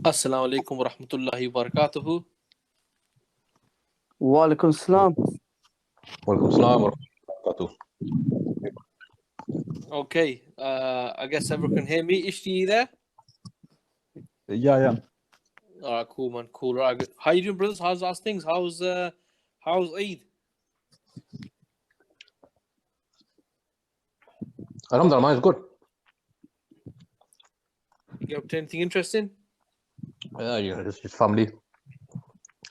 Assalamu alaikum wa rahmatullahi wa barakatuhu. Wa alaikum salam. Walaikum salam wa rahmatullahi Okay, I guess everyone can hear me. Ishti, there? Yeah. All right, cool, man. Cool. All right, good. How you doing, brothers? How's things? How's Eid? Alhamdulillah, mine is good. You get up to anything interesting? Yeah, it's just family.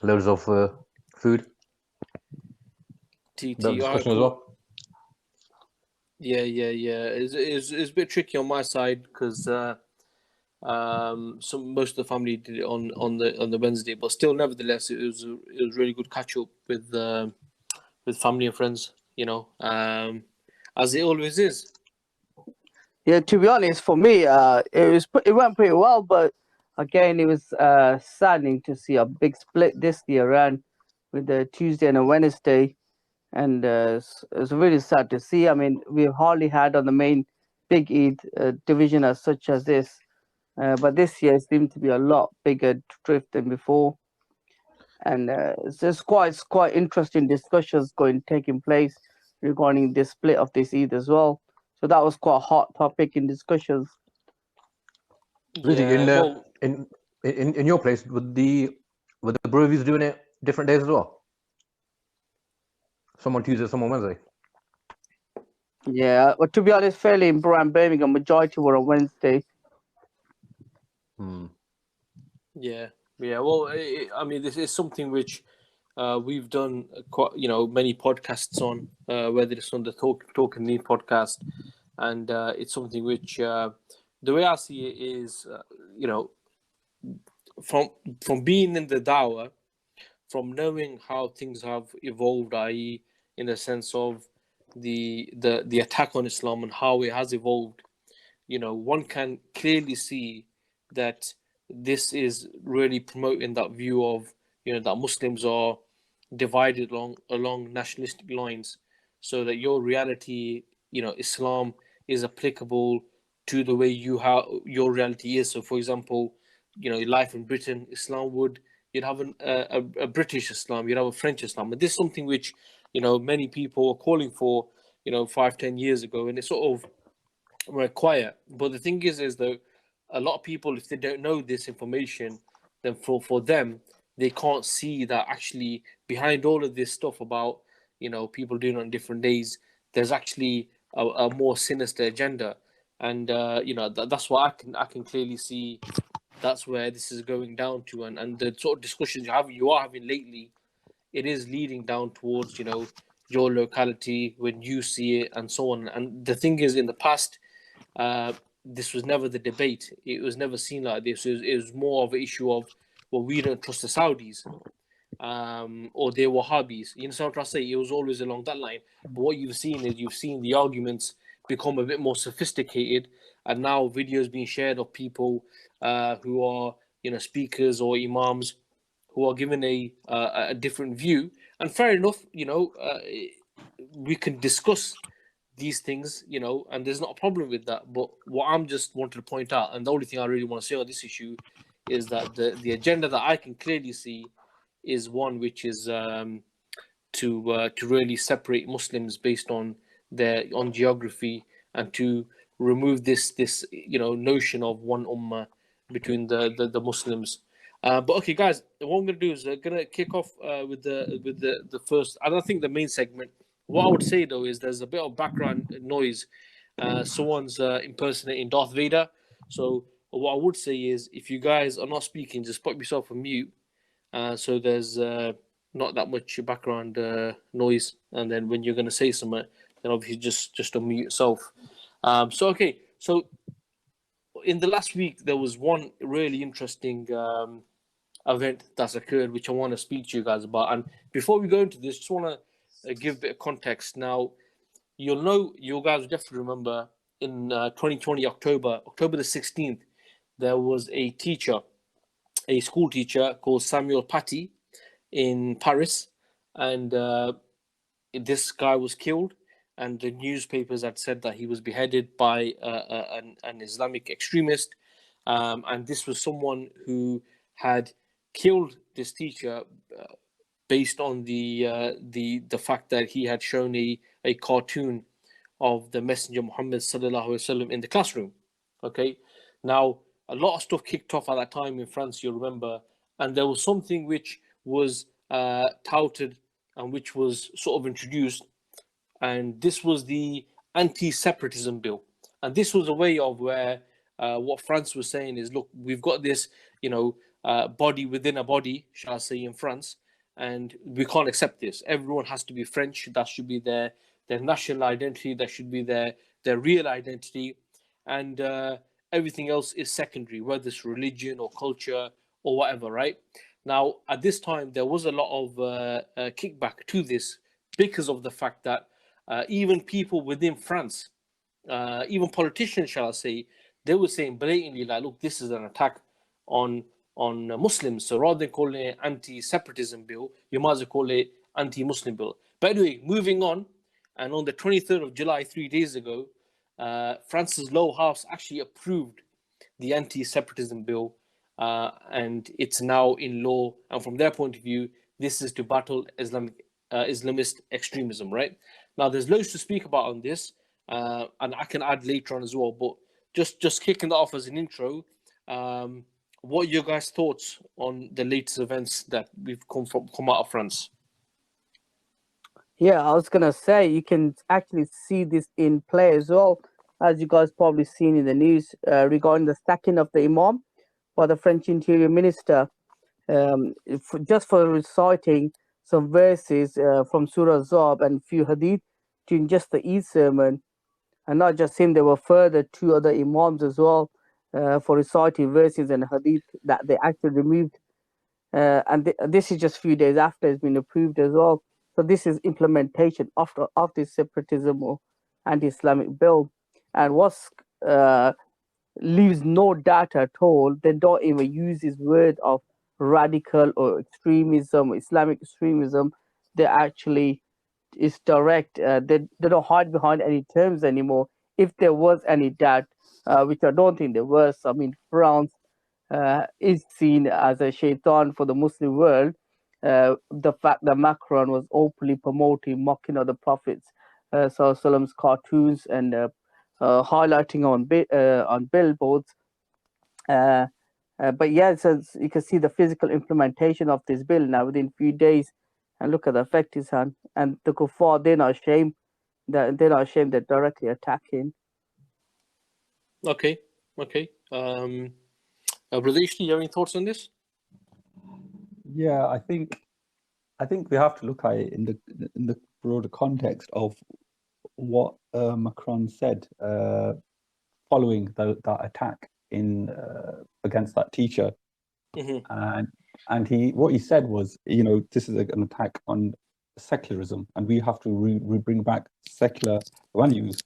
Loads of food. TT. That All right, discussion as cool. well. Yeah. It's a bit tricky on my side because most of the family did it on the Wednesday, but still, nevertheless, it was really good catch up with family and friends. You know, as it always is. Yeah, to be honest, for me, it went pretty well, but again, it was saddening to see a big split this year around with the Tuesday and a Wednesday, and it's really sad to see. I mean, we've hardly had on the main big Eid division as such as this, but this year seemed to be a lot bigger drift than before, and it's just quite interesting discussions taking place regarding the split of this Eid as well. So that was quite a hot topic in discussions. Rizzy, in your place, with the breweries doing it different days as well? Some on Tuesday, some on Wednesday. Yeah, but to be honest, fairly in Birmingham, majority were on Wednesday. Yeah. Well, I mean, this is something which we've done quite, many podcasts on, whether it's on the Talk and Need podcast, and it's something which the way I see it is, from being in the dawah, from knowing how things have evolved, i.e., in the sense of the attack on Islam and how it has evolved, one can clearly see that this is really promoting that view of, that Muslims are divided along nationalistic lines, so that your reality, Islam is applicable to the way your reality is. So, for example, life in Britain, you'd have a British Islam, you'd have a French Islam, and this is something which many people were calling for 5-10 years ago, and it sort of went quiet. But the thing is though, a lot of people, if they don't know this information, then for them, they can't see that actually behind all of this stuff about people doing it on different days, there's actually a more sinister agenda, and that's what I can clearly see. That's where this is going down to, and the sort of discussions you are having lately, it is leading down towards your locality when you see it and so on. And the thing is, in the past, this was never the debate. It was never seen like this. It was more of an issue of, well, we don't trust the Saudis, or they're Wahhabis. You know what I'm trying to say? It was always along that line. But what you've seen the arguments become a bit more sophisticated, and now videos being shared of people who are speakers or imams who are given a different view. And fair enough, we can discuss these things, and there's not a problem with that. But what I'm just wanted to point out, and the only thing I really want to say on this issue, is that the agenda that I can clearly see is one which is to really separate Muslims based on geography, and to remove this notion of one ummah between the Muslims. But okay, guys, what I'm going to do is going to kick off with the first. I don't think the main segment. What I would say though is there's a bit of background noise. Someone's impersonating Darth Vader. So what I would say is, if you guys are not speaking, just put yourself on mute, so there's not that much background noise. And then when you're going to say something, then obviously just unmute yourself. So in the last week, there was one really interesting event that's occurred, which I want to speak to you guys about. And before we go into this, just want to give a bit of context. Now, you guys will definitely remember in 2020, October the 16th, there was a school teacher called Samuel Paty in Paris, and this guy was killed, and the newspapers had said that he was beheaded by an Islamic extremist. and this was someone who had killed this teacher based on the fact that he had shown a cartoon of the Messenger Muhammad sallallahu alaihi wasallam in the classroom. Okay, now a lot of stuff kicked off at that time in France, you remember, and there was something which was touted and which was sort of introduced, and this was the anti-separatism bill. And this was a way of where what France was saying is, look, we've got this, body within a body, shall I say, in France, and we can't accept this. Everyone has to be French. That should be their national identity. That should be their real identity, and everything else is secondary, whether it's religion or culture or whatever, right? Now, at this time, there was a lot of kickback to this because of the fact that even people within France, even politicians, shall I say, they were saying blatantly, like, look, this is an attack on Muslims. So rather than calling it anti-separatism bill, you might as well call it anti-Muslim bill. But anyway, moving on, and on the 23rd of July, 3 days ago, France's lower house actually approved the anti-separatism bill, and it's now in law. And from their point of view, this is to battle Islamist extremism, right? Now, there's loads to speak about on this, and I can add later on as well. But just kicking that off as an intro, what are your guys' thoughts on the latest events that we've come out of France? Yeah, I was gonna say you can actually see this in play as well, as you guys probably seen in the news regarding the sacking of the Imam by the French Interior Minister, just for reciting some verses from Surah Zab and few hadith during just the Eid sermon. And not just him, there were further 2 other Imams as well for reciting verses and hadith that they actually removed. This is just a few days after it's been approved as well. So this is implementation of this separatism or anti-Islamic bill. And what's leaves no doubt at all, they don't even use this word of radical or extremism, Islamic extremism. They actually is direct. They don't hide behind any terms anymore. If there was any doubt, which I don't think there was, I mean, France is seen as a shaitan for the Muslim world. The fact that Macron was openly promoting, mocking of the Prophet's Sallam's cartoons and highlighting on billboards. But yeah, so you can see the physical implementation of this bill now within a few days, and look at the effect it's had. And the kuffar, they're not ashamed. They're not ashamed. They're directly attacking. Okay. Radesh, do you have any thoughts on this? Yeah, I think we have to look at it in the broader context of what Macron said following that attack against that teacher, and what he said was, this is an attack on secularism, and we have to bring back secular values,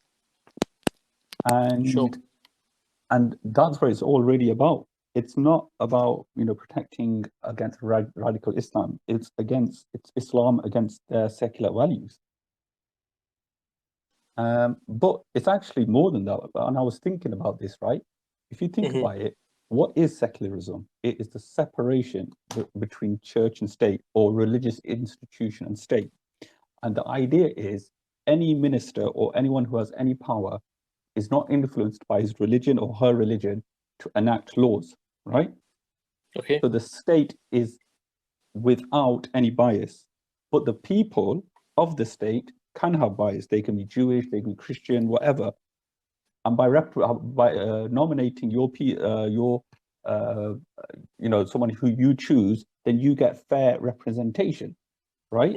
and Sure. And that's what it's all really about. It's not about protecting against radical Islam. It's Islam against their secular values. But it's actually more than that. And I was thinking about this, right? If you think about it, what is secularism? It is the separation between church and state, or religious institution and state. And the idea is any minister or anyone who has any power is not influenced by his religion or her religion to enact laws, right? Okay. So the state is without any bias, but the people of the state can have bias. They can be Jewish, they can be Christian, whatever. And by nominating someone who you choose, then you get fair representation, right?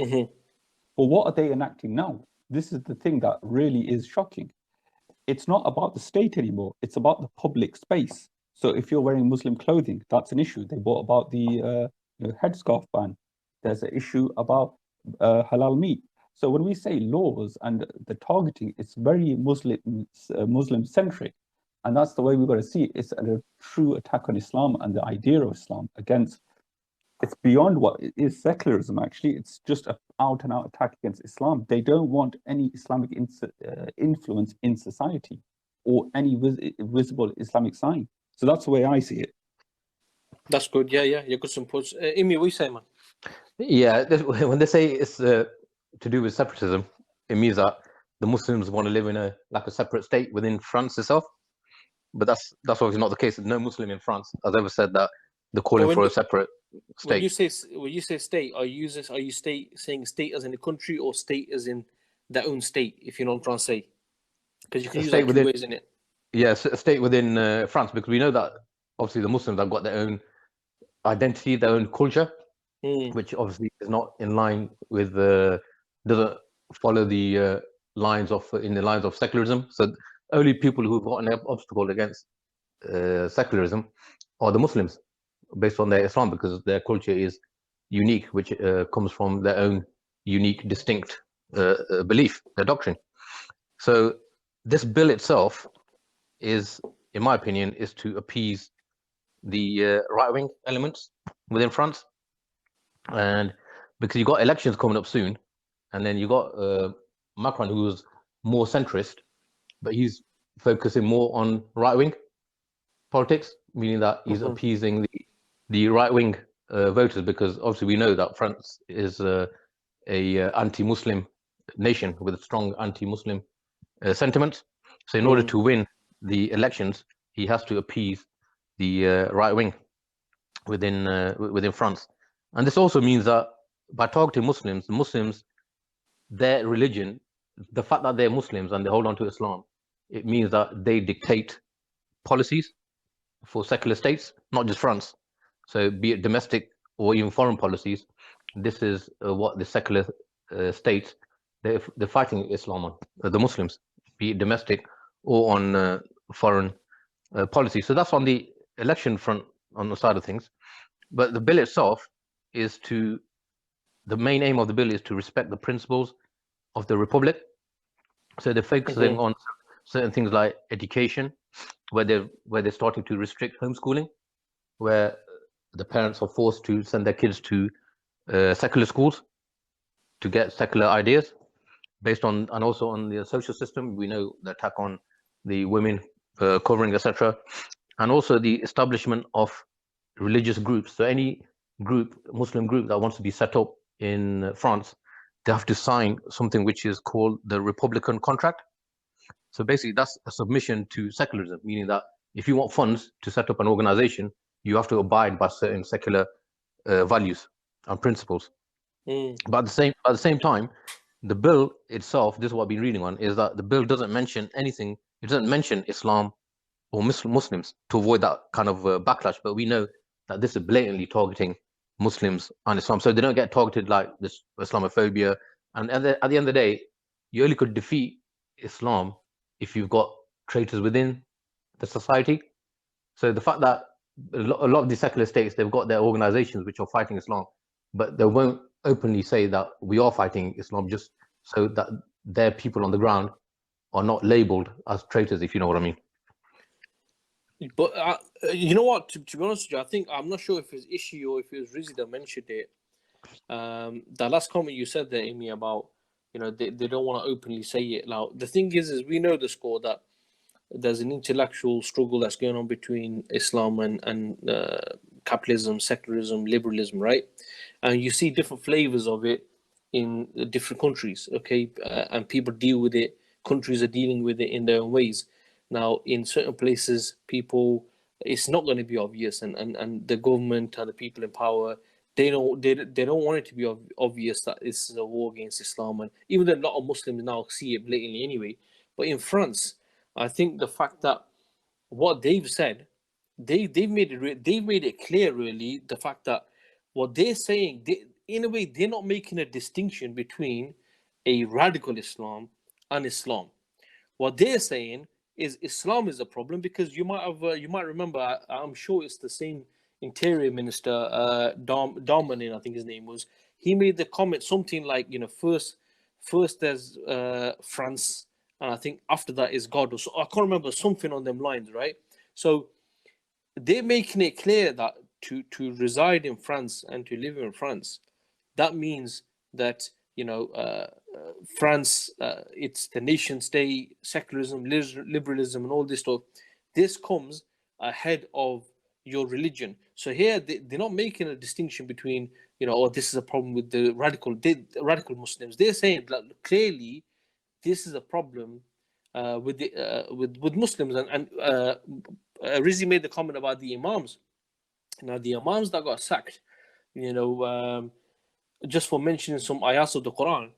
But what are they enacting now? This is the thing that really is shocking. It's not about the state anymore. It's about the public space. So if you're wearing Muslim clothing, that's an issue. They brought about the headscarf ban. There's an issue about halal meat. So when we say laws and the targeting, it's very Muslim-centric. And that's the way we've got to see it. It's a true attack on Islam and the idea of Islam it's beyond what is secularism, actually. It's just an out-and-out attack against Islam. They don't want any Islamic influence in society or any visible Islamic sign. So that's the way I see it. That's good. Yeah, yeah. You're good some puts. Imi, what you say, man? Yeah, when they say it's to do with separatism, it means that the Muslims want to live in a separate state within France itself. But that's obviously not the case. No Muslim in France has ever said that they're calling for a separate state. When you say state, are you saying state as in a country or state as in their own state? If you know what I'm trying to say, because you can use that two ways in it. Yes, a state within France, because we know that obviously the Muslims have got their own identity, their own culture, which obviously is not in line with doesn't follow the lines of secularism. So only people who've got an obstacle against secularism are the Muslims, based on their Islam, because their culture is unique, which comes from their own unique, distinct belief, their doctrine. So this bill itself is, in my opinion, is to appease the right-wing elements within France, and because you got elections coming up soon, and then you got Macron, who's more centrist, but he's focusing more on right-wing politics, meaning that he's appeasing the right-wing voters, because obviously we know that France is a anti-Muslim nation with a strong anti-Muslim sentiment. So in order to win the elections, he has to appease the right-wing within France. And this also means that by targeting Muslims, the Muslims, their religion, the fact that they're Muslims and they hold on to Islam, it means that they dictate policies for secular states, not just France. So be it domestic or even foreign policies, this is what the secular states, they're fighting Islam on, the Muslims, be it domestic or on foreign policy. So that's on the election front, on the side of things. But the bill itself is the main aim of the bill is to respect the principles of the Republic. So they're focusing on certain things like education, where they're starting to restrict homeschooling, where the parents are forced to send their kids to secular schools to get secular ideas based on, and also on the social system. We know the attack on the women covering, etc., and also the establishment of religious groups. So any group, Muslim group that wants to be set up in France, they have to sign something which is called the Republican contract. So basically, that's a submission to secularism, meaning that if you want funds to set up an organization, you have to abide by certain secular values and principles. But at the same time, the bill itself, this is what I've been reading on, is that the bill doesn't mention anything. It doesn't mention Islam or Muslims to avoid that kind of backlash. But we know that this is blatantly targeting Muslims and Islam, so they don't get targeted like this Islamophobia. And at the end of the day, you only could defeat Islam if you've got traitors within the society. So the fact that a lot of the secular states, they've got their organizations which are fighting Islam, but they won't openly say that we are fighting Islam, just so that their people on the ground are not labeled as traitors, if you know what I mean. But you know what? To be honest with you, I think, I'm not sure if it's Ishi or if it was Rizzi that mentioned it. That last comment you said there, Amy, about, you know, they don't want to openly say it. Now, the thing is we know the score that there's an intellectual struggle that's going on between Islam and capitalism, secularism, liberalism, right? And you see different flavors of it in different countries, okay? And people deal with it. Countries are dealing with it in their own ways. Now, in certain places, it's not going to be obvious, and the government and the people in power, they don't want it to be obvious that this is a war against Islam. And even though a lot of Muslims now see it blatantly anyway, but in France, I think the fact that what they've said, they've made it clear, really, the fact that what they're saying, in a way, they're not making a distinction between a radical Islam and Islam. What they're saying is Islam is a problem, because you might remember, I'm sure it's the same Interior Minister, Darmanin, I think his name was. He made the comment something like, you know, first there's France, and I think after that is God. So I can't remember, something on them lines, right? So they're making it clear that to reside in France and to live in France, that means that, you know, France, it's the nation state, secularism, liberalism, and all this stuff. This comes ahead of your religion. So here they're not making a distinction between, you know, oh, this is a problem with the radical Muslims. They're saying that clearly this is a problem with Muslims. And Rizzi made the comment about the imams. Now the imams that got sacked, you know, just for mentioning some ayahs of the Quran,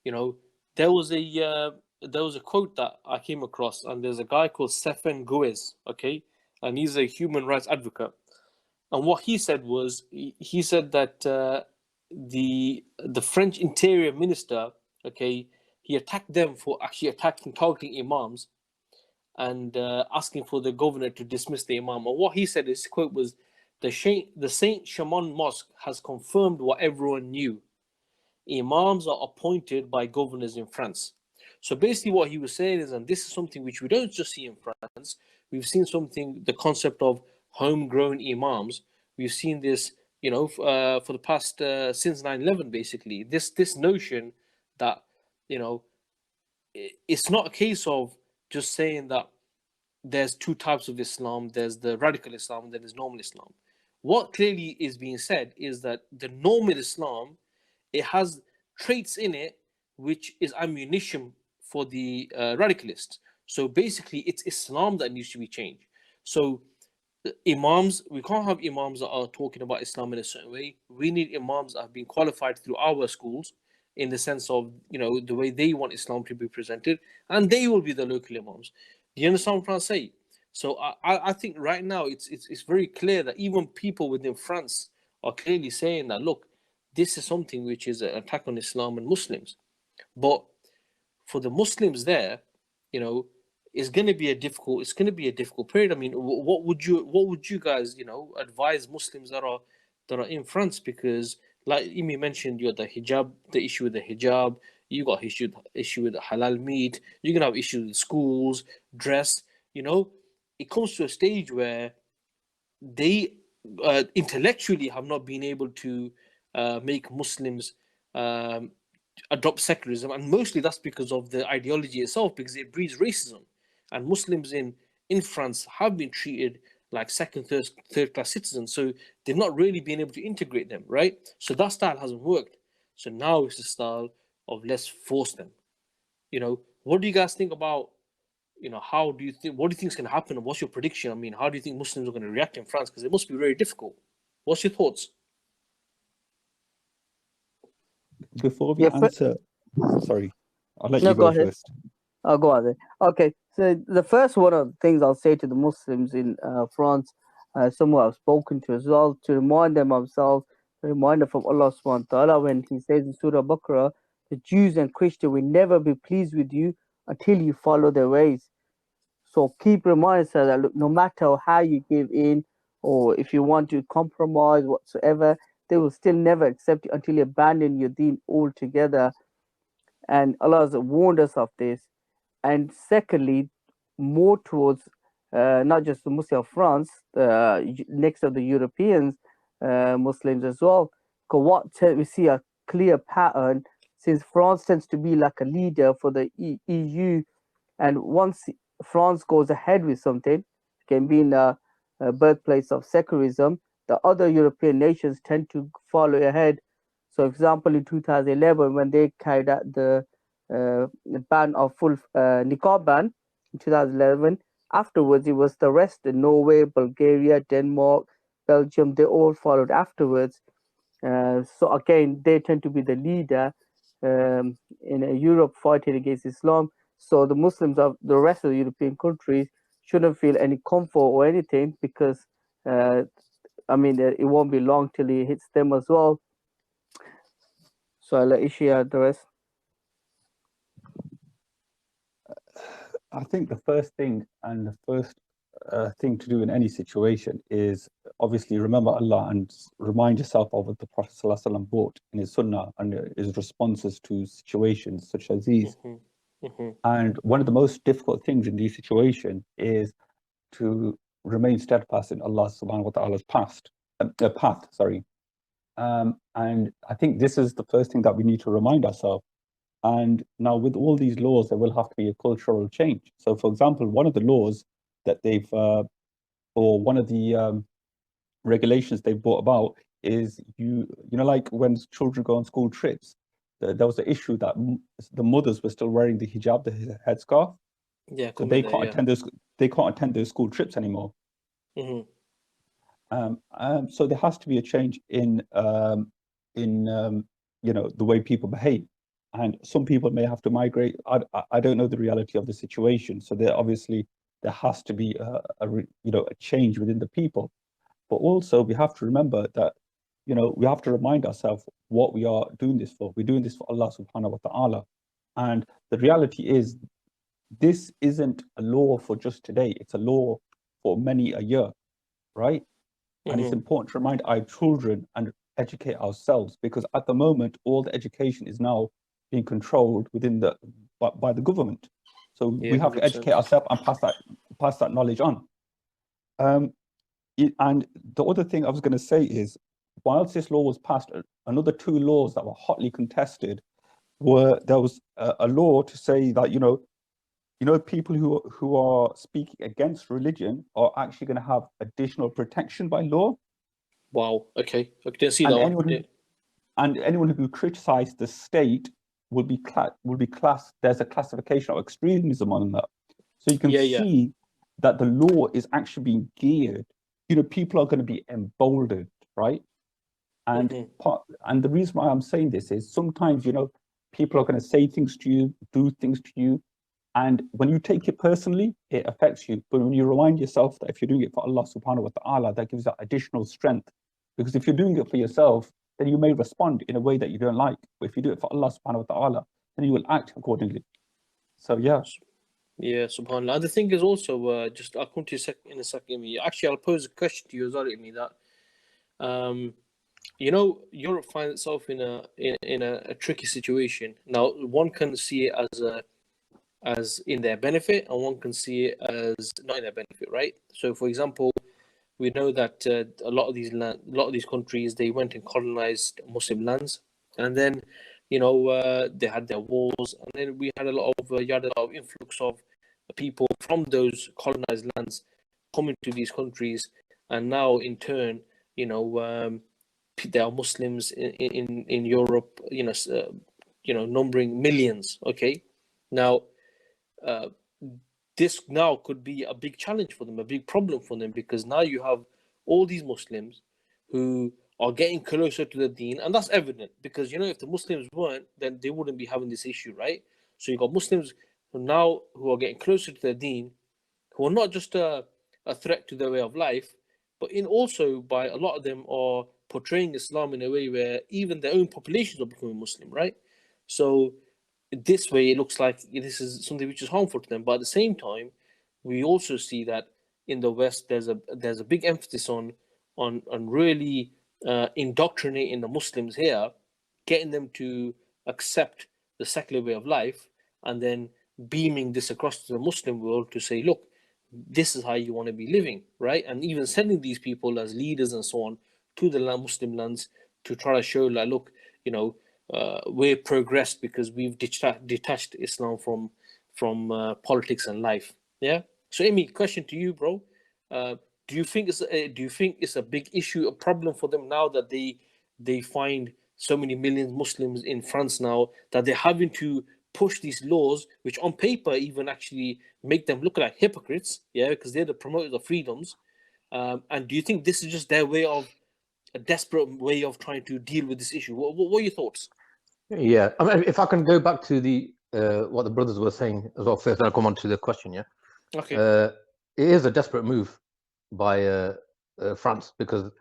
you know, there was a quote that I came across, and there's a guy called Stephen Guez, okay, and he's a human rights advocate. And what he said was, he said that the French interior minister, okay, he attacked them for actually targeting imams, and asking for the governor to dismiss the imam. And what he said, his quote was, the Saint Chamond Mosque has confirmed what everyone knew. Imams are appointed by governors in France. So basically what he was saying is, and this is something which we don't just see in France, we've seen something, the concept of homegrown imams. We've seen this, you know, for the past, since 9/11, basically. This notion that, you know, it's not a case of just saying that there's two types of Islam. There's the radical Islam and then there's normal Islam. What clearly is being said is that the normal Islam, it has traits in it which is ammunition for the radicalists. So basically, it's Islam that needs to be changed. So imams, we can't have imams that are talking about Islam in a certain way. We need imams that have been qualified through our schools in the sense of, you know, the way they want Islam to be presented, and they will be the local imams. Do you understand what I'm trying to say? So I think right now it's very clear that even people within France are clearly saying that, look, this is something which is an attack on Islam and Muslims. But for the Muslims there, you know, it's going to be a difficult period. I mean, what would you guys, you know, advise Muslims that are in France? Because like Imi mentioned, you got the hijab, the issue with the hijab, you got issue with the halal meat, you're gonna have issues with schools, dress, you know. It comes to a stage where they intellectually have not been able to make Muslims adopt secularism, and mostly that's because of the ideology itself, because it breeds racism. And Muslims in France have been treated like second, third class citizens, so they've not really been able to integrate them, right? So that style hasn't worked. So now it's the style of let's force them. You know, what do you guys think about, you know, what do you think is going to happen, and what's your prediction? I mean, how do you think Muslims are going to react in France? Because it must be very difficult. What's your thoughts? Before we answer, sorry, I'll let you go go ahead. first. I'll go on then. Okay, so the first one of the things I'll say to the Muslims in France, someone I've spoken to as well, to remind them themselves, a reminder from Allah subhanahu wa ta'ala when He says in Surah Baqarah, the Jews and Christians will never be pleased with you until you follow their ways. So keep reminding yourself that, look, no matter how you give in or if you want to compromise whatsoever, they will still never accept you until you abandon your deen altogether. And Allah has warned us of this. And secondly, more towards not just the Muslim of France, next of the Europeans, Muslims as well. Because we see a clear pattern, since France tends to be like a leader for the EU, and once France goes ahead with something, can be in a birthplace of secularism, the other European nations tend to follow ahead. So, for example, in 2011, when they carried out the ban of full niqab ban in 2011, afterwards it was the rest, Norway, Bulgaria, Denmark, Belgium, they all followed afterwards. So again, they tend to be the leader in Europe fighting against Islam. So the Muslims of the rest of the European countries shouldn't feel any comfort or anything, because I mean, it won't be long till it hits them as well. So I'll let you share the rest. I think the first thing and the first thing to do in any situation is obviously remember Allah and remind yourself of what the Prophet ﷺ brought in his Sunnah and his responses to situations such as these. And one of the most difficult things in these situations is to remain steadfast in Allah subhanahu wa ta'ala's path. And I think this is the first thing that we need to remind ourselves. And now with all these laws, there will have to be a cultural change. So for example, one of the laws that they've or one of the regulations they brought about is like when children go on school trips, there was the issue that the mothers were still wearing the hijab, the headscarf. Yeah, so they can't attend those school trips anymore. Mm-hmm. So there has to be a change in the way people behave, and some people may have to migrate. I don't know the reality of the situation, so there has to be a change within the people. But also we have to remember that we have to remind ourselves what we are doing this for. We're doing this for Allah subhanahu wa ta'ala, and the reality is this isn't a law for just today. It's a law for many a year, right? And it's important to remind our children and educate ourselves, because at the moment, all the education is now being controlled by the government. So we have to educate ourselves and pass that knowledge on. And the other thing I was going to say is, whilst this law was passed, another two laws that were hotly contested there was a law to say that people who are speaking against religion are actually going to have additional protection by law. Wow. Okay, I didn't see and that. Anyone who criticized the state will be classed. There's a classification of extremism on that. So you can see that the law is actually being geared. People are going to be emboldened, right? And the reason why I'm saying this is sometimes people are going to say things to you, do things to you. And when you take it personally, it affects you. But when you remind yourself that if you're doing it for Allah subhanahu wa ta'ala, that gives that additional strength. Because if you're doing it for yourself, then you may respond in a way that you don't like. But if you do it for Allah subhanahu wa ta'ala, then you will act accordingly. So yeah. Yeah, subhanAllah. And the thing is also, I'll come to you in a second. Actually, I'll pose a question to you as well, that Europe finds itself in a tricky situation. Now, one can see it as in their benefit, and one can see it as not in their benefit, right? So, for example, we know that a lot of these countries, they went and colonized Muslim lands, and then they had their wars, and then we had a lot of influx of people from those colonized lands coming to these countries, and now in turn, there are Muslims in Europe, numbering millions. Okay, now. This now could be a big challenge for them, a big problem for them, because now you have all these Muslims who are getting closer to the deen, and that's evident because if the Muslims weren't, then they wouldn't be having this issue, right? So you got Muslims who are getting closer to the deen, who are not just a threat to their way of life, but also by a lot of them are portraying Islam in a way where even their own populations are becoming Muslim, right? So this way, it looks like this is something which is harmful to them. But at the same time, we also see that in the West, there's a big emphasis on really indoctrinating the Muslims here, getting them to accept the secular way of life, and then beaming this across to the Muslim world to say, look, this is how you want to be living, right? And even sending these people as leaders and so on to the Muslim lands to try to show, like, look, we're progressed because we've detached Islam from politics and life. Yeah. So, Amy, question to you, bro. Do you think it's a big issue, a problem for them now that they find so many million Muslims in France now that they're having to push these laws, which on paper even actually make them look like hypocrites? Yeah, because they're the promoters of freedoms. And do you think this is just their a desperate way of trying to deal with this issue? What are your thoughts? Yeah, I mean, if I can go back to the what the brothers were saying as well first, then I'll come on to the question. Yeah, okay. It is a desperate move by France because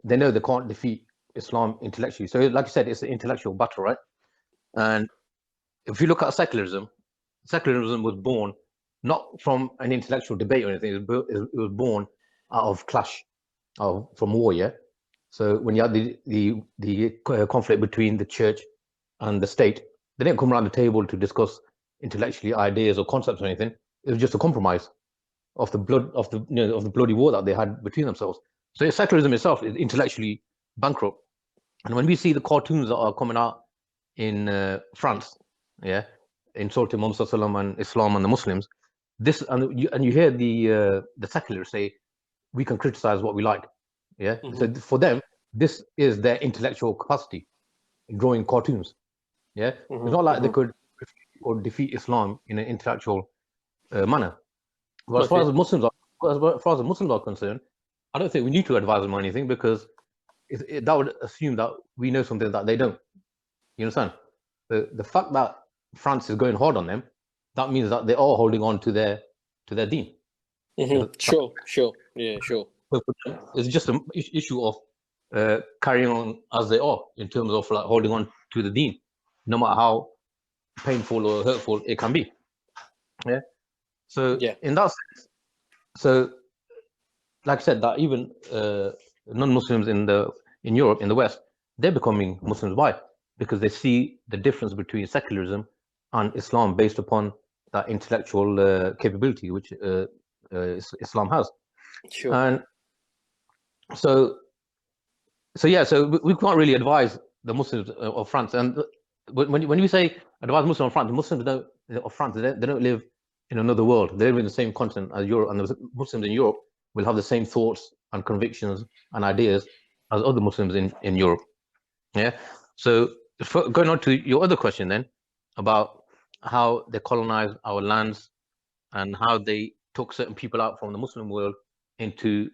they know they can't defeat Islam intellectually. So, like you said, it's an intellectual battle, right? And if you look at secularism was born not from an intellectual debate or anything. It was born out of clash, from war. Yeah. So when you had the conflict between the church and the state, they didn't come around the table to discuss intellectually ideas or concepts or anything. It was just a compromise of the bloody war that they had between themselves. So secularism itself is intellectually bankrupt. And when we see the cartoons that are coming out in France, yeah, insulting Muhammad Sallallahu and Islam and the Muslims, this and you hear the secularists say we can criticize what we like. Yeah. So for them, this is their intellectual capacity, drawing cartoons. Yeah. It's not like they could or defeat Islam in an intellectual manner. But as far as the Muslims are concerned, I don't think we need to advise them on anything, because that would assume that we know something that they don't. You understand? The fact that France is going hard on them, that means that they are holding on to their deen. Sure. Yeah, sure. It's just an issue of carrying on as they are, in terms of like holding on to the deen, no matter how painful or hurtful it can be. Yeah. So in that sense, so like I said, that even non-Muslims in Europe, in the West, they're becoming Muslims. Why? Because they see the difference between secularism and Islam based upon that intellectual capability which Islam has. Sure. And so yeah, so we can't really advise the Muslims of France. And when we say advise Muslims of France, the Muslims of France, they don't live in another world. They live in the same continent as Europe, and the Muslims in Europe will have the same thoughts and convictions and ideas as other Muslims in Europe. Yeah. So going on to your other question then, about how they colonized our lands and how they took certain people out from the Muslim world into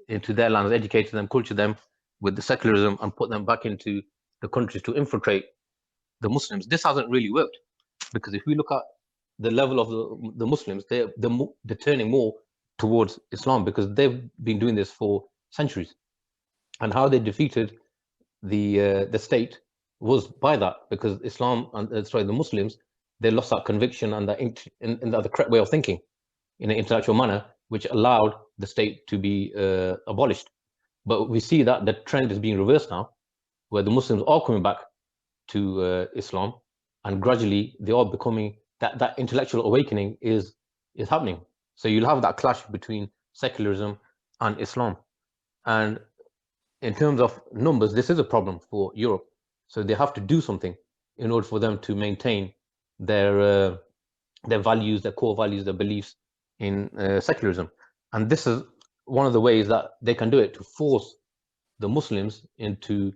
their lands, educated them, cultured them with the secularism, and put them back into the countries to infiltrate the Muslims. This hasn't really worked, because if we look at the level of the Muslims, they're turning more towards Islam, because they've been doing this for centuries. And how they defeated the state was by that, because Islam and the Muslims, they lost that conviction and the correct way of thinking in an intellectual manner, which allowed the state to be abolished. But we see that the trend is being reversed now, where the Muslims are coming back to Islam, and gradually they are becoming that intellectual awakening is happening. So you'll have that clash between secularism and Islam. And in terms of numbers, this is a problem for Europe. So they have to do something in order for them to maintain their values, their core values, their beliefs in secularism. And this is one of the ways that they can do it, to force the Muslims into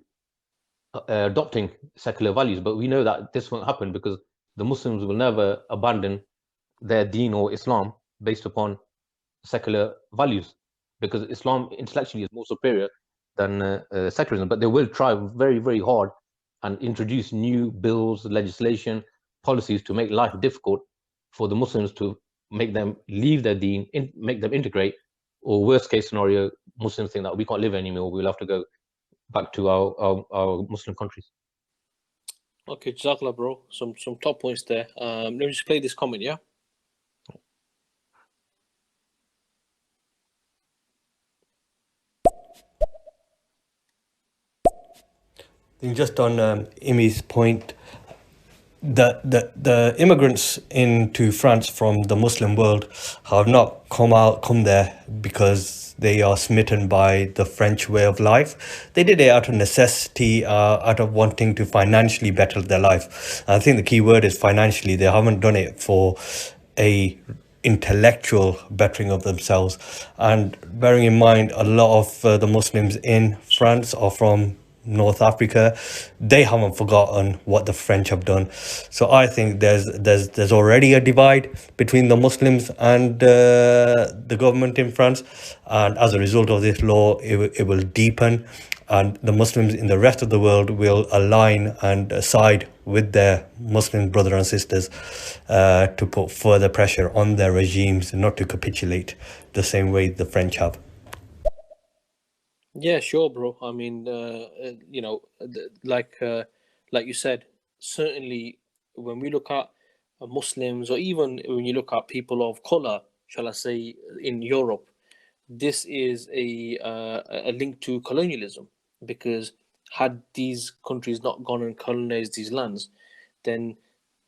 adopting secular values. But we know that this won't happen, because the Muslims will never abandon their deen or Islam based upon secular values, because Islam intellectually is more superior than secularism. But they will try very, very hard and introduce new bills, legislation, policies to make life difficult for the Muslims, to make them leave their deen, make them integrate, or worst case scenario, Muslims think that we can't live anymore, we'll have to go back to our Muslim countries. Okay, Jazakallah, bro. Some top points there. Let me just play this comment, yeah? Just on Imi's point, the immigrants into France from the Muslim world have not come there because they are smitten by the French way of life. They did it out of necessity, out of wanting to financially better their life. I think the key word is financially. They haven't done it for a intellectual bettering of themselves. And bearing in mind, a lot of the Muslims in France are from North Africa. They haven't forgotten what the French have done. So I think there's already a divide between the Muslims and the government in France, and as a result of this law, it will deepen, and the Muslims in the rest of the world will align and side with their Muslim brothers and sisters to put further pressure on their regimes not to capitulate the same way the French have. Yeah, sure, bro. I mean, like you said, certainly when we look at Muslims, or even when you look at people of color, shall I say, in Europe, this is a link to colonialism, because had these countries not gone and colonized these lands, then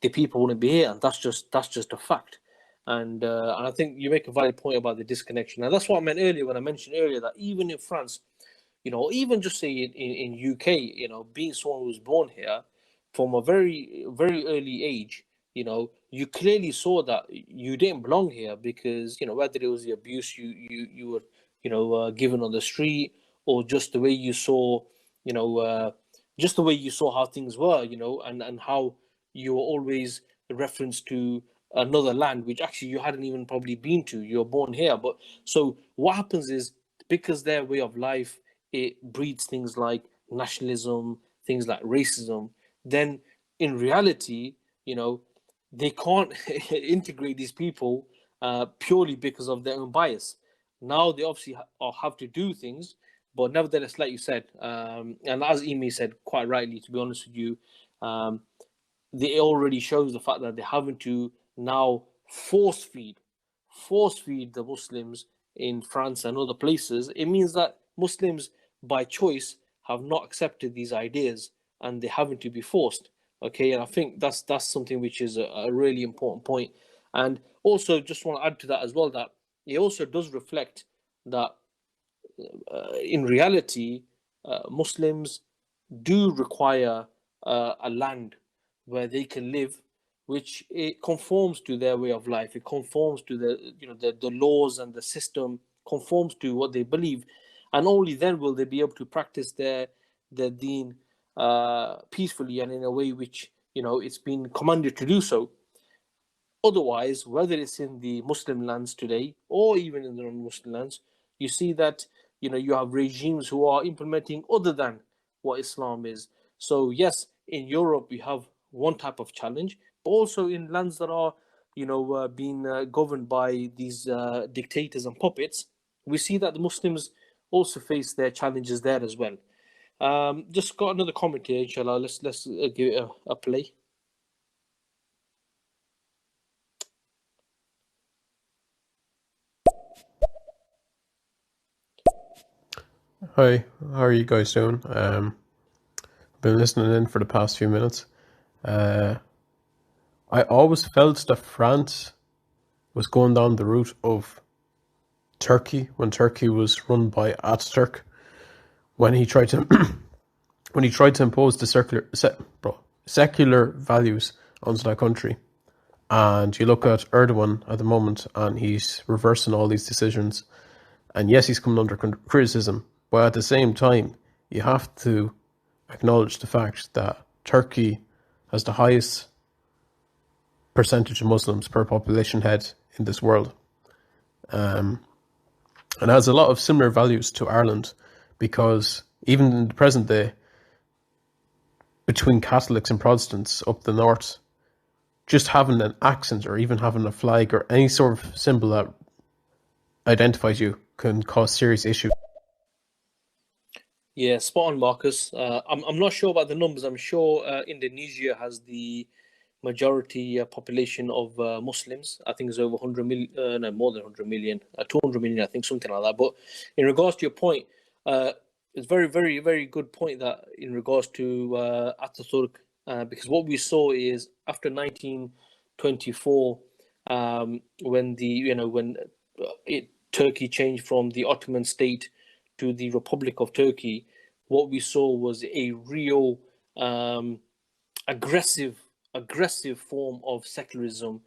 the people wouldn't be here, and that's just a fact. And I think you make a valid point about the disconnection, and that's what I meant earlier when I mentioned earlier that even in France, even just say in UK, being someone who was born here from a very, very early age, you clearly saw that you didn't belong here, because, whether it was the abuse you were given on the street, or just the way you saw, just the way you saw how things were, and how you were always referenced to another land which actually you hadn't even probably been to. You're born here, but so what happens is, because their way of life, it breeds things like nationalism, things like racism. Then in reality, they can't integrate these people purely because of their own bias. Now they obviously have to do things, but nevertheless, like you said, and as Emi said quite rightly, to be honest with you, they already shows the fact that they're having to now force feed the Muslims in France and other places. It means that Muslims by choice have not accepted these ideas, and they're having to be forced. Okay, and I think that's something which is a really important point. And also, just want to add to that as well, that it also does reflect that in reality, Muslims do require a land where they can live, which it conforms to their way of life. It conforms to the laws, and the system conforms to what they believe, and only then will they be able to practice their deen peacefully and in a way which it's been commanded to do so. Otherwise, whether it's in the Muslim lands today or even in the non-Muslim lands, you see that you have regimes who are implementing other than what Islam is. So yes, in Europe we have one type of challenge, but also in lands that are being governed by these dictators and puppets, we see that the Muslims also face their challenges there as well. Just got another comment here, inshallah. Let's give it a play. Hi, how are you guys doing? Been listening in for the past few minutes. I always felt that France was going down the route of Turkey when Turkey was run by Ataturk, when he tried to impose the secular values onto that country. And you look at Erdogan at the moment, and he's reversing all these decisions. And yes, he's coming under criticism, but at the same time, you have to acknowledge the fact that Turkey has the highest percentage of Muslims per population head in this world. And has a lot of similar values to Ireland, because even in the present day, between Catholics and Protestants up the north, just having an accent or even having a flag or any sort of symbol that identifies you can cause serious issues. Yeah, spot on, Marcus. I'm not sure about the numbers. I'm sure Indonesia has the majority population of Muslims. I think it's over 100 million, no, more than 100 million, 200 million, I think, something like that. But in regards to your point, it's very, very, very good point that in regards to Ataturk, because what we saw is after 1924, when Turkey changed from the Ottoman state to the Republic of Turkey, what we saw was a real aggressive form of secularism,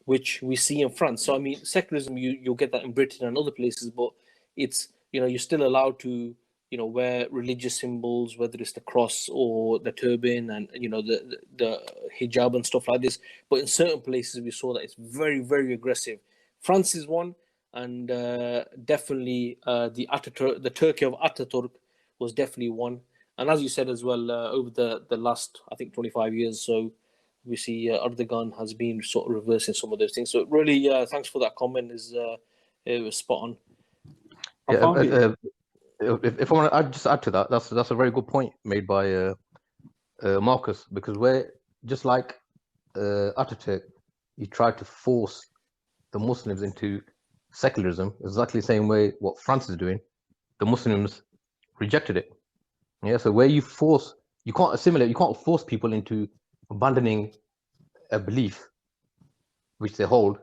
which we see in France. So I mean, secularism, you'll get that in Britain and other places, but it's you're still allowed to wear religious symbols, whether it's the cross or the turban and the hijab and stuff like this. But in certain places, we saw that it's very, very aggressive. France is one. And definitely the Turkey of Ataturk was definitely one. And as you said as well, over the last, I think, 25 years, so we see Erdogan has been sort of reversing some of those things. So really, thanks for that comment. It was spot on. Yeah, if I want to just add to that, that's a very good point made by Marcus, because we're just like Ataturk, he tried to force the Muslims into secularism, exactly the same way what France is doing. The Muslims rejected it. Yeah, so where you can't assimilate, you can't force people into abandoning a belief which they hold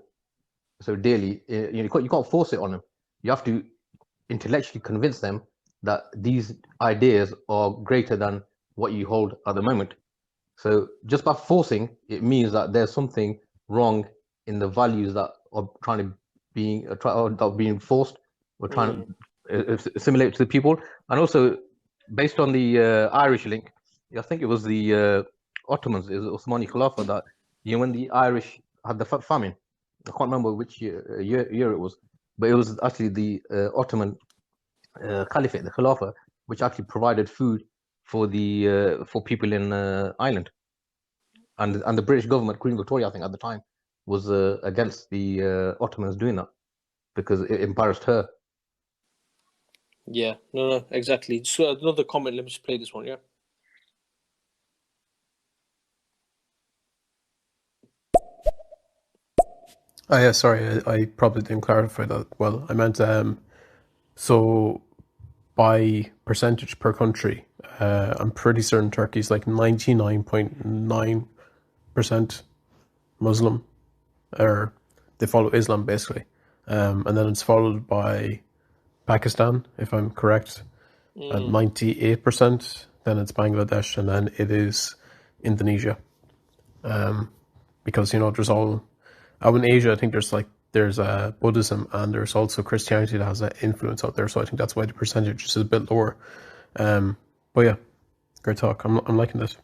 so dearly. You can't force it on them. You have to intellectually convince them that these ideas are greater than what you hold at the moment. So just by forcing, it means that there's something wrong in the values that are being forced were trying to assimilate to the people. And also, based on the Irish link, I think it was the Ottomans, it was Osmani Khilafah that, when the Irish had the famine, I can't remember which year it was, but it was actually the Ottoman Caliphate, the Khilafah, which actually provided food for the for people in Ireland. And the British government, Queen Victoria, I think at the time, was against the Ottomans doing that because it embarrassed her. Yeah, no, exactly. So another comment. Let me just play this one. Yeah. Oh yeah, sorry, I probably didn't clarify that well. I meant so by percentage per country, I'm pretty certain Turkey's like 99.9% Muslim, or they follow Islam basically, and then it's followed by Pakistan, if I'm correct, at 98%. Then it's Bangladesh, and then it is Indonesia. Because there's all out in Asia. I think there's Buddhism, and there's also Christianity that has an influence out there. So I think that's why the percentage is a bit lower. But yeah, great talk. I'm liking this.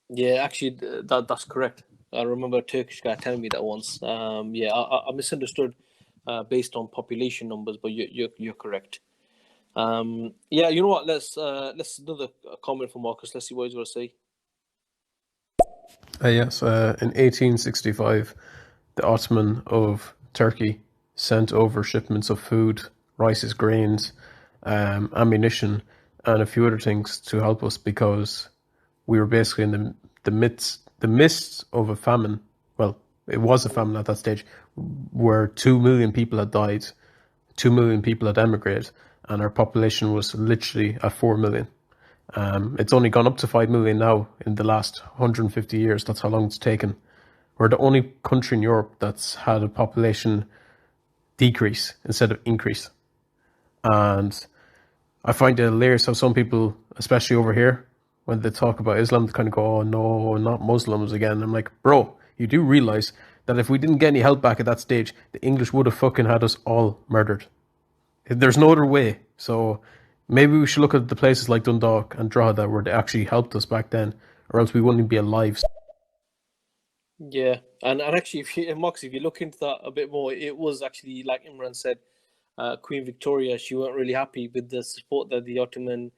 Yeah, actually, that's correct. I remember a Turkish guy telling me that once. Yeah, I misunderstood based on population numbers, but you're correct. Yeah, you know what? Let's another comment from Marcus. Let's see what he's going to say. Yes, in 1865, the Ottoman of Turkey sent over shipments of food, rices, grains, ammunition, and a few other things to help us because we were basically in the midst of a famine. Well, it was a famine at that stage, where 2 million people had died, 2 million people had emigrated, and our population was literally at 4 million. It's only gone up to 5 million now in the last 150 years. That's how long it's taken. We're the only country in Europe that's had a population decrease instead of increase. And I find it hilarious how some people, especially over here, when they talk about Islam, they kind of go, oh no, not Muslims again. I'm like, bro, you do realize that if we didn't get any help back at that stage, the English would have fucking had us all murdered. There's no other way. So maybe we should look at the places like Dundalk and Drogheda where they actually helped us back then, or else we wouldn't be alive. Yeah, and actually, if you look into that a bit more, it was actually, like Imran said, Queen Victoria, she weren't really happy with the support that the Ottoman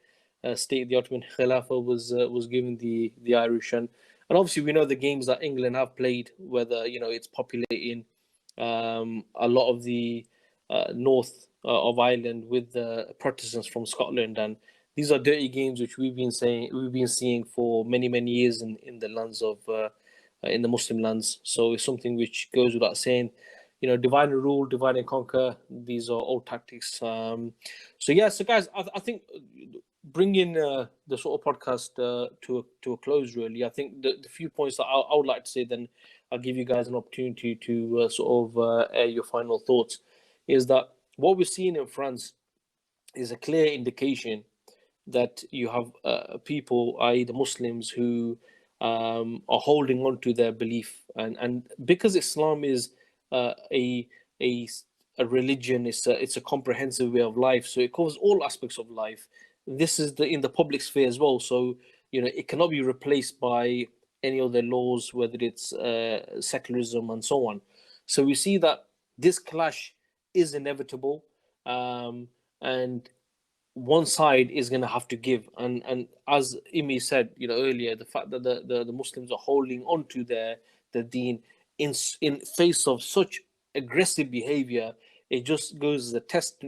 state, the Ottoman Khilafah was giving the Irish, and obviously we know the games that England have played, whether it's populating a lot of the north of Ireland with the Protestants from Scotland, and these are dirty games which we've been seeing for many years in the lands of in the Muslim lands. So it's something which goes without saying. Divide and rule, divide and conquer. These are old tactics. So guys, I think bringing the sort of podcast to a close, really. I think the few points that I would like to say, then I'll give you guys an opportunity to sort of air your final thoughts, is that what we're seeing in France is a clear indication that you have people, i.e. the Muslims, who are holding on to their belief, and because Islam is a religion, it's a comprehensive way of life, so it covers all aspects of life. This is in the public sphere as well, so it cannot be replaced by any other laws, whether it's secularism and so on. So we see that this clash is inevitable, and one side is going to have to give, and as Imi said earlier, the fact that the Muslims are holding on to their deen in face of such aggressive behavior, it just goes as a test.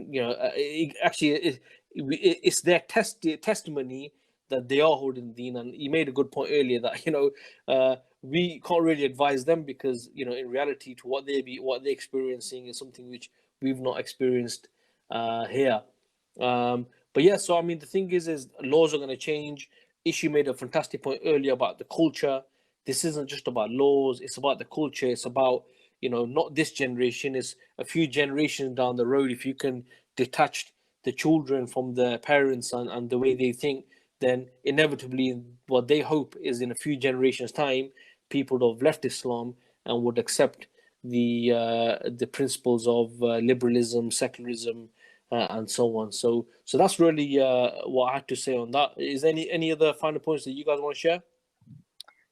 It's their testimony that they are holding the deen. And you made a good point earlier that we can't really advise them because in reality, to what they're experiencing is something which we've not experienced here. But yeah, so I mean, the thing is laws are going to change. Ishu made a fantastic point earlier about the culture. This isn't just about laws, it's about the culture. It's about not this generation, it's a few generations down the road. If you can detach the children from their parents and the way they think, then inevitably what they hope is in a few generations time, people would have left Islam and would accept the principles of liberalism, secularism, and so on. So that's really what I had to say on that. Is there any other final points that you guys want to share?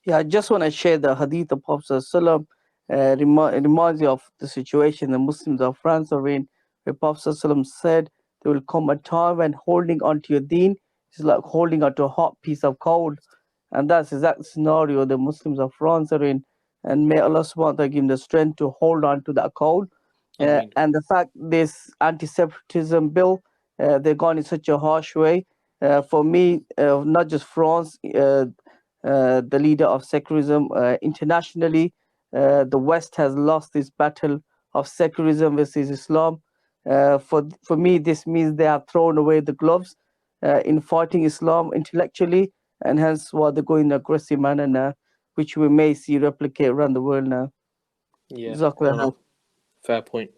Yeah, I just want to share the hadith of Prophet ﷺ. Reminds you of the situation the Muslims of France are in, where Prophet ﷺ said there will come a time when holding onto your deen is like holding onto a hot piece of coal. And that's the exact scenario the Muslims of France are in. And may Allah subhanahu wa ta'ala give them the strength to hold on to that coal. And the fact this anti-separatism bill, they're gone in such a harsh way. For me, not just France, the leader of secularism internationally, the West has lost this battle of secularism versus Islam. For me, this means they have thrown away the gloves in fighting Islam intellectually, and hence why they go in an aggressive manner now, which we may see replicate around the world now. Yeah, Jazakallah. fair point.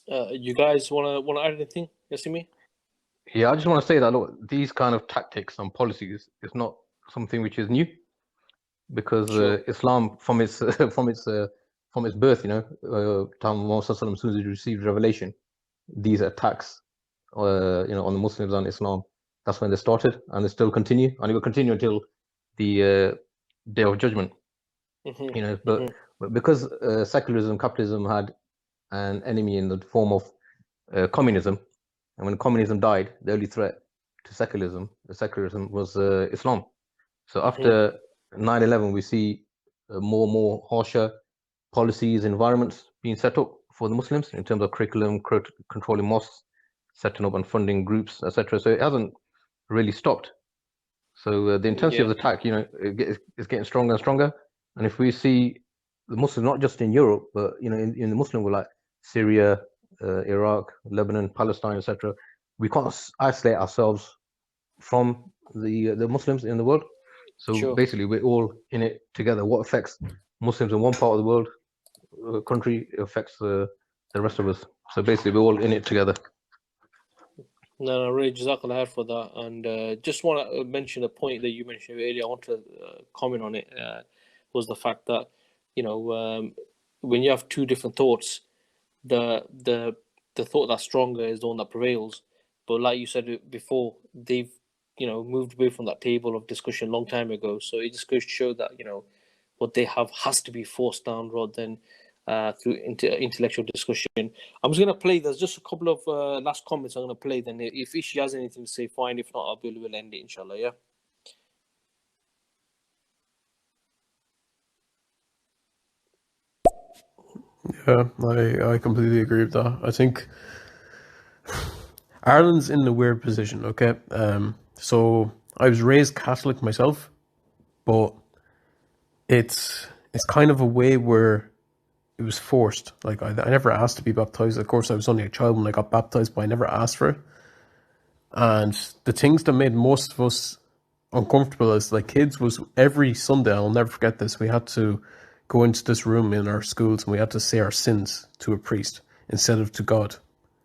You guys wanna add anything? Yasimi? Yeah, I just want to say that look, these kind of tactics and policies is not something which is new, because Islam from its from its birth, time Muhammad as soon as he received revelation, these attacks, on the Muslims and Islam, that's when they started, and they still continue, and it will continue until the Day of Judgment. But because secularism, capitalism had an enemy in the form of communism, and when communism died, the only threat to secularism was Islam. So after 9/11, we see more and more harsher policies, environments being set up for the Muslims in terms of curriculum, controlling mosques, setting up and funding groups, etc. So it hasn't really stopped. So the intensity of the attack, is getting stronger and stronger. And if we see the Muslims, not just in Europe, but in the Muslim world, like Syria, Iraq, Lebanon, Palestine, etc., we can't isolate ourselves from the Muslims in the world. So basically, we're all in it together. What affects Muslims in one part of the world, country, affects the rest of us. So basically, we're all in it together. No, really, Jazakallah for that. And just want to mention a point that you mentioned earlier. I want to comment on it. Was the fact that when you have two different thoughts, the thought that's stronger is the one that prevails. But like you said before, they've moved away from that table of discussion a long time ago. So it just goes to show that what they have has to be forced down rather than through intellectual discussion. I'm just going to play. There's just a couple of last comments I'm going to play. Then if Ishi has anything to say, fine. If not, we'll end it, inshallah. Yeah. Yeah, I completely agree with that. I think Ireland's in a weird position, okay? So I was raised Catholic myself, but it's kind of a way where it was forced. Like I never asked to be baptized. Of course, I was only a child when I got baptized, but I never asked for it. And the things that made most of us uncomfortable as like kids was every Sunday, I'll never forget this, we had to go into this room in our schools and we had to say our sins to a priest instead of to God,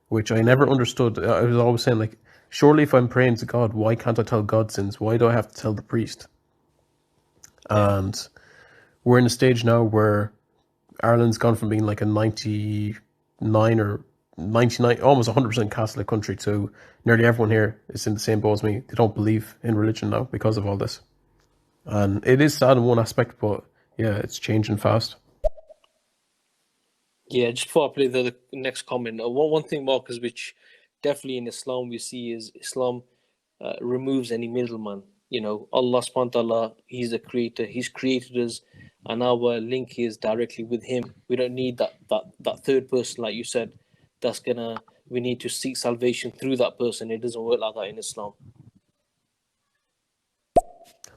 which I never understood. I was always saying, like, surely if I'm praying to God, why can't I tell God sins? Why do I have to tell the priest? And we're in a stage now where Ireland's gone from being like a 99 or 99, almost 100% Catholic country to nearly everyone here is in the same boat as me. They don't believe in religion now because of all this. And it is sad in one aspect, but yeah, it's changing fast. Yeah, just before I play the next comment, one thing, Marcus, which definitely in Islam we see is Islam removes any middleman. Allah subhanahu wa ta'ala, He's the creator, He's created us, and our link is directly with Him. We don't need that third person, like you said, we need to seek salvation through that person. It doesn't work like that in Islam.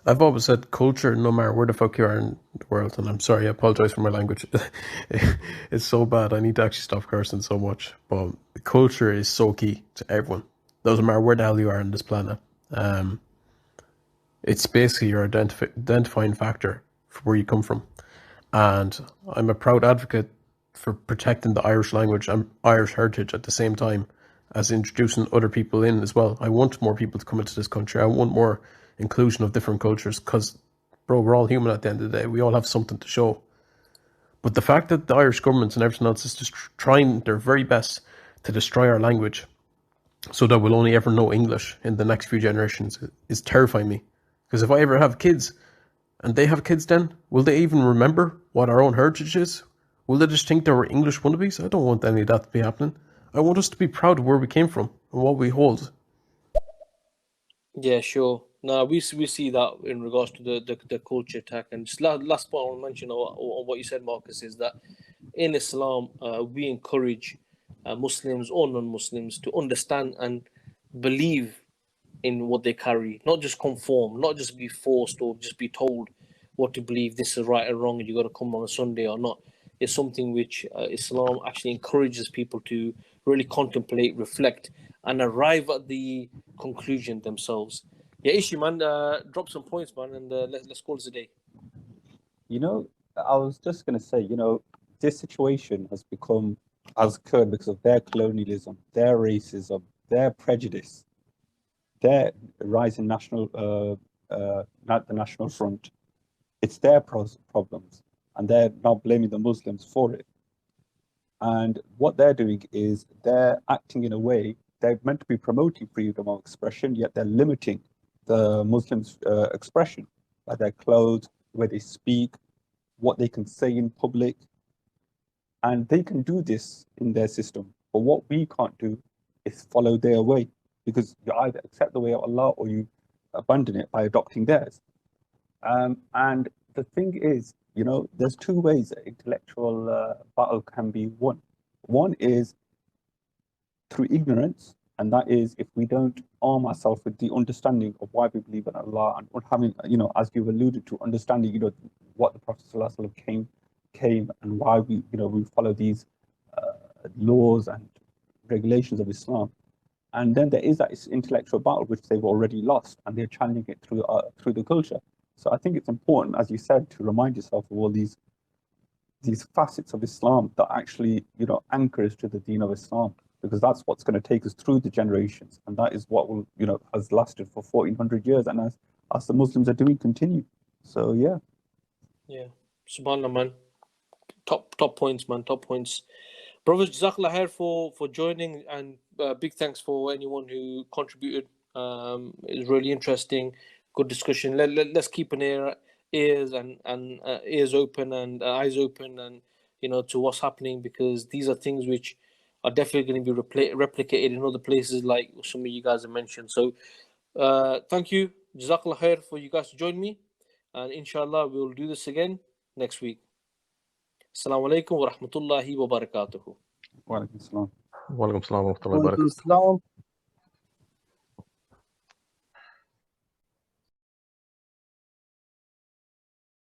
I've always said culture, no matter where the fuck you are in the world, and I'm sorry, I apologize for my language. It's so bad. I need to actually stop cursing so much. But culture is so key to everyone. Doesn't matter where the hell you are on this planet. It's basically your identifying factor for where you come from. And I'm a proud advocate for protecting the Irish language and Irish heritage at the same time as introducing other people in as well. I want more people to come into this country. I want more inclusion of different cultures because, bro, we're all human at the end of the day. We all have something to show. But the fact that the Irish government and everything else is just trying their very best to destroy our language so that we'll only ever know English in the next few generations is terrifying me. Because if I ever have kids, and they have kids then, will they even remember what our own heritage is? Will they just think they were English wannabes? I don't want any of that to be happening. I want us to be proud of where we came from and what we hold. Yeah, sure. No, we see that in regards to the culture attack. And just last point I want to mention on what you said, Marcus, is that in Islam, we encourage Muslims or non-Muslims to understand and believe in what they carry, not just conform, not just be forced or just be told what to believe. This is right or wrong, and you got to come on a Sunday or not. It's something which Islam actually encourages people to really contemplate, reflect, and arrive at the conclusion themselves. Yeah, Ishi, man, drop some points, man, and let's call this a day. You know, I was just going to say, you know, this situation has occurred because of their colonialism, their racism, their prejudice, their rise in the National Front. It's their problems, and they're now blaming the Muslims for it. And what they're doing is they're acting in a way, they're meant to be promoting freedom of expression, yet they're limiting the Muslims' expression by their clothes, where they speak, what they can say in public. And they can do this in their system. But what we can't do is follow their way, because you either accept the way of Allah or you abandon it by adopting theirs. And the thing is, you know, there's two ways an intellectual battle can be won. One is through ignorance, and that is if we don't arm ourselves with the understanding of why we believe in Allah, and having, you know, as you've alluded to, understanding, you know, what the Prophet ﷺ came and why we, you know, we follow these laws and regulations of Islam. And then there is that intellectual battle which they've already lost, and they're challenging it through the culture. So I think it's important, as you said, to remind yourself of all these facets of Islam that actually, you know, anchor us to the deen of Islam, because that's what's going to take us through the generations, and that is what will, you know, has lasted for 1400 years, and as the Muslims are doing, continue. So yeah. Subhanallah, man. Top points, man. Top points. Brothers, Jazakallah khair for joining, and big thanks for anyone who contributed. It was really interesting, good discussion. Let's keep an ears and ears open and eyes open, and, you know, to what's happening, because these are things which are definitely going to be replicated in other places, like some of you guys have mentioned. So thank you, Jazakallah khair, for you guys to join me, and inshallah we'll do this again next week. Assalamu alaikum wa rahmatullahi wa barakatuhu. Wa alaikum salam. Wa alaikum salam wa rahmatullahi wa barakatuh. Islam.